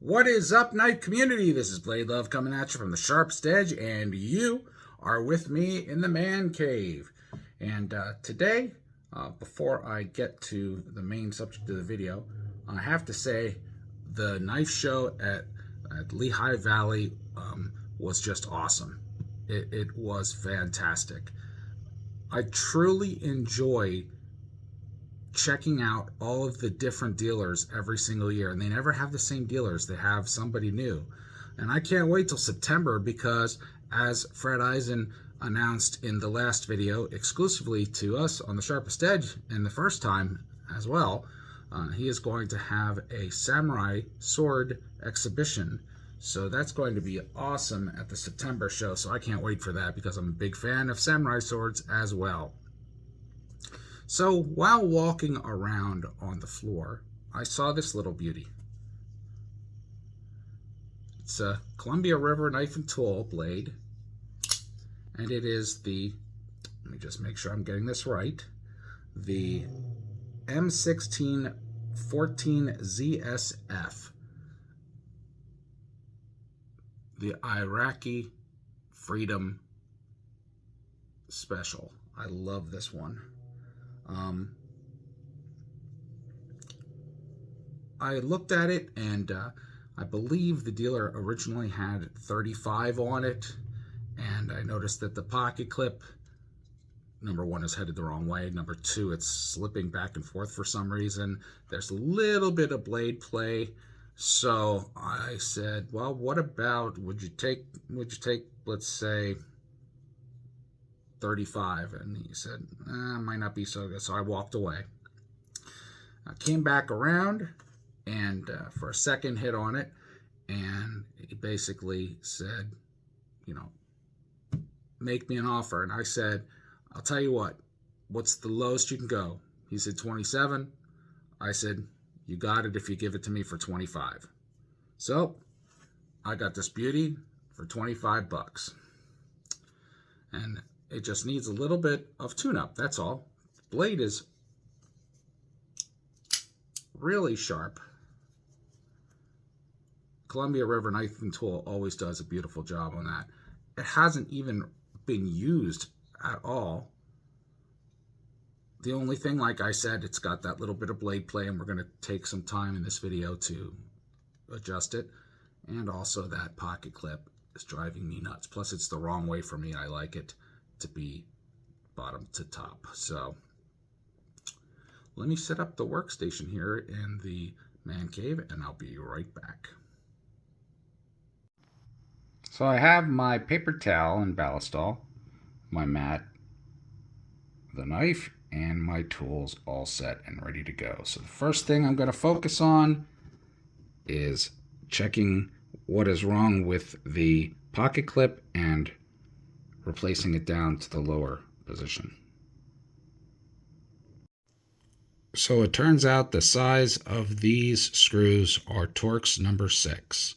What is up, knife community? This is Blade Love coming at you from the Sharpest Edge, and you are with me in the man cave. And today, before I get to the main subject of the video, I have to say the knife show at Lehigh Valley was just awesome. It was fantastic. I truly enjoy checking out all of the different dealers every single year, and they never have the same dealers. They have somebody new, and I can't wait till September because, as Fred Eisen announced in the last video exclusively to us on the Sharpest Edge, and the first time as well, he is going to have a samurai sword exhibition. So that's going to be awesome at the September show, so I can't wait for that because I'm a big fan of samurai swords as well. So while walking around on the floor, I saw this little beauty. It's a Columbia River knife and tool blade, and it is the, let me just make sure I'm getting this right, the M16-14ZSF, the Iraqi Freedom Special. I love this one. I looked at it, and I believe the dealer originally had 35 on it, and I noticed that the pocket clip, number one, is headed the wrong way. Number two, it's slipping back and forth for some reason. There's a little bit of blade play. So I said, well, what about, would you take, let's say, 35? And he said, might not be so good. So I walked away. I came back around and for a second hit on it, and he basically said, you know, make me an offer. And I said, I'll tell you what, what's the lowest you can go? He said 27. I said, you got it if you give it to me for 25. So I got this beauty for 25 bucks. And it just needs a little bit of tune-up, that's all. The blade is really sharp. Columbia River Knife and Tool always does a beautiful job on that. It hasn't even been used at all. The only thing, like I said, it's got that little bit of blade play, and we're going to take some time in this video to adjust it. And also that pocket clip is driving me nuts. Plus, it's the wrong way for me. I like it to be bottom to top. So let me set up the workstation here in the man cave, and I'll be right back. So I have my paper towel and ballistol, my mat, the knife, and my tools all set and ready to go. So the first thing I'm going to focus on is checking what is wrong with the pocket clip and replacing it down to the lower position. So it turns out the size of these screws are Torx number 6.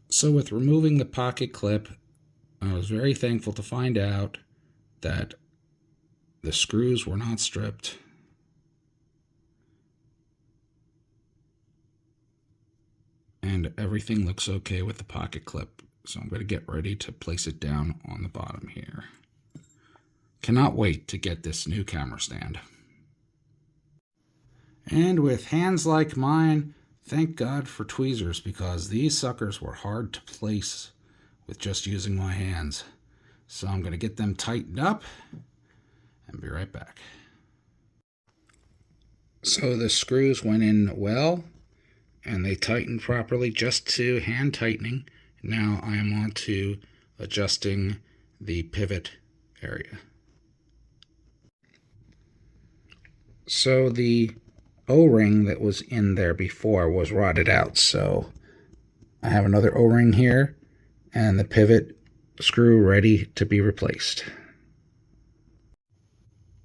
So with removing the pocket clip, I was very thankful to find out that the screws were not stripped. And everything looks okay with the pocket clip. So I'm going to get ready to place it down on the bottom here. Cannot wait to get this new camera stand. And with hands like mine, thank God for tweezers, because these suckers were hard to place with just using my hands. So I'm going to get them tightened up and be right back. So the screws went in well, and they tightened properly just to hand tightening. Now I am on to adjusting the pivot area. So the O-ring that was in there before was rotted out, so I have another O-ring here and the pivot screw ready to be replaced.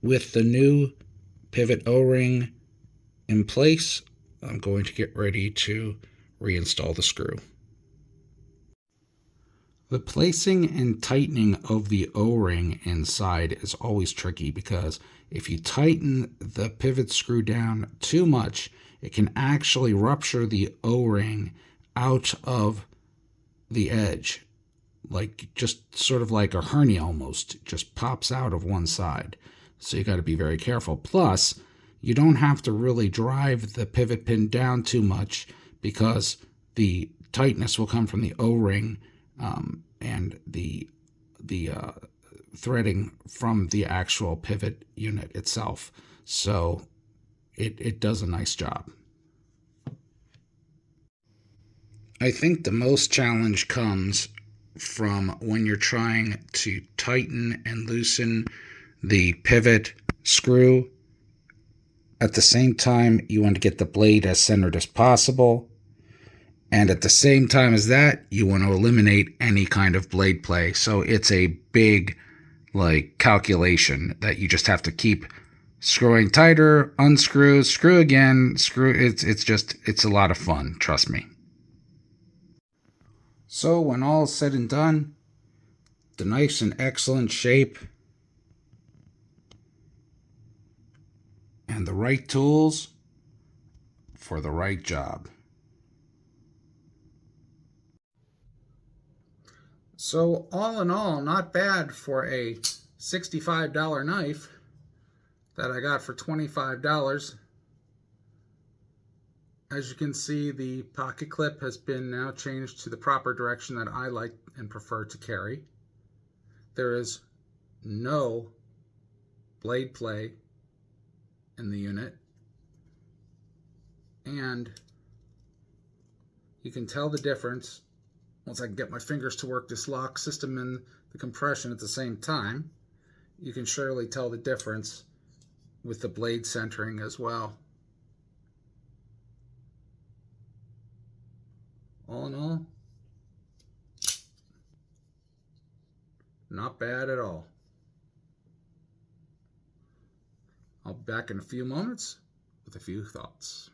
With the new pivot O-ring in place, I'm going to get ready to reinstall the screw. The placing and tightening of the O-ring inside is always tricky because if you tighten the pivot screw down too much, it can actually rupture the O-ring out of the edge, like just sort of like a hernia almost. It just pops out of one side. So you got to be very careful. Plus, you don't have to really drive the pivot pin down too much because the tightness will come from the O-ring and the threading from the actual pivot unit itself. So it does a nice job. I think the most challenge comes from when you're trying to tighten and loosen the pivot screw. At the same time, you want to get the blade as centered as possible. And at the same time as that, you want to eliminate any kind of blade play. So it's a big, calculation that you just have to keep screwing tighter, unscrew, screw again, screw. It's a lot of fun, trust me. So when all is said and done, the knife's in excellent shape. And the right tools for the right job. So all in all, not bad for a $65 knife that I got for $25. As you can see, the pocket clip has been now changed to the proper direction that I like and prefer to carry. There is no blade play in the unit, and you can tell the difference once I can get my fingers to work this lock system and the compression at the same time. You can surely tell the difference with the blade centering as well. All in all, not bad at all. I'll be back in a few moments with a few thoughts.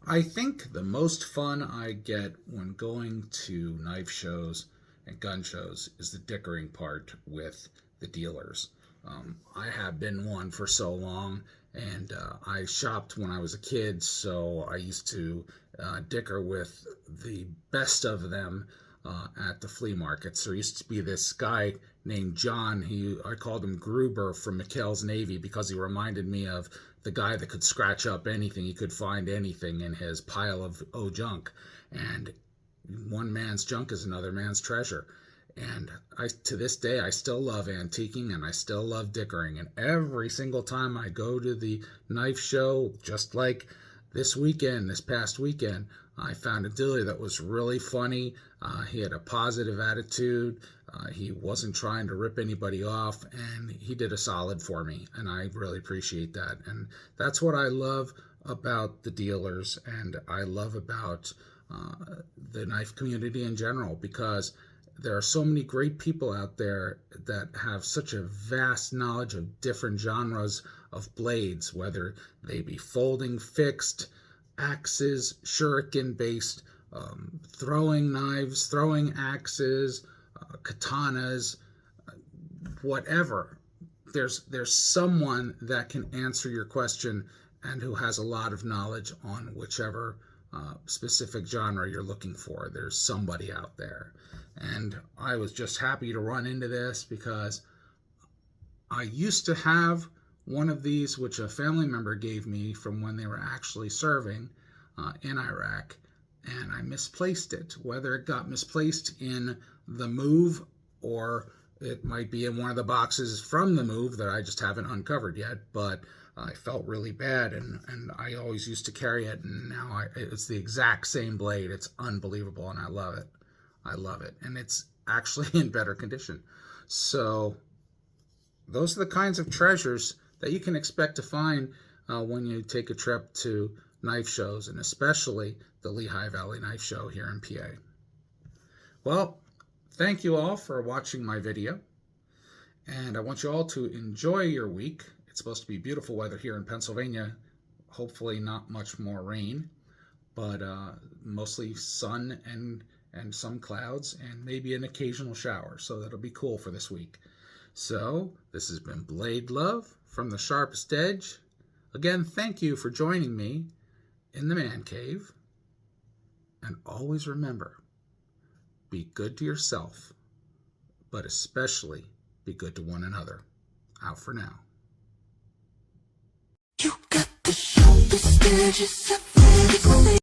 I think the most fun I get when going to knife shows and gun shows is the dickering part with the dealers. I have been one for so long, and I shopped when I was a kid, so I used to dicker with the best of them at the flea markets. There used to be this guy named John. I called him Gruber from McHale's Navy because he reminded me of the guy that could scratch up anything. He could find anything in his pile of junk. And one man's junk is another man's treasure. And to this day, I still love antiquing and I still love dickering. And every single time I go to the knife show, just like this past weekend, I found a dealer that was really funny. He had a positive attitude. He wasn't trying to rip anybody off, and he did a solid for me, and I really appreciate that. And that's what I love about the dealers, and I love about the knife community in general, because there are so many great people out there that have such a vast knowledge of different genres of blades, whether they be folding, fixed, axes, shuriken-based, throwing knives, throwing axes, katanas, whatever. There's someone that can answer your question and who has a lot of knowledge on whichever specific genre you're looking for. There's somebody out there. And I was just happy to run into this because I used to have one of these, which a family member gave me from when they were actually serving in Iraq, and I misplaced it. Whether it got misplaced in the move or it might be in one of the boxes from the move that I just haven't uncovered yet, but I felt really bad, and I always used to carry it, and now it's the exact same blade. It's unbelievable, and I love it. I love it, and it's actually in better condition. So those are the kinds of treasures that you can expect to find when you take a trip to knife shows, and especially the Lehigh Valley Knife Show here in PA. Well, thank you all for watching my video, and I want you all to enjoy your week. It's supposed to be beautiful weather here in Pennsylvania. Hopefully not much more rain, but mostly sun and some clouds and maybe an occasional shower. So that'll be cool for this week. So this has been Blade Love from the Sharpest Edge. Again, thank you for joining me in the man cave. And always remember, be good to yourself, but especially be good to one another. Out for now. You got the sharpest edges.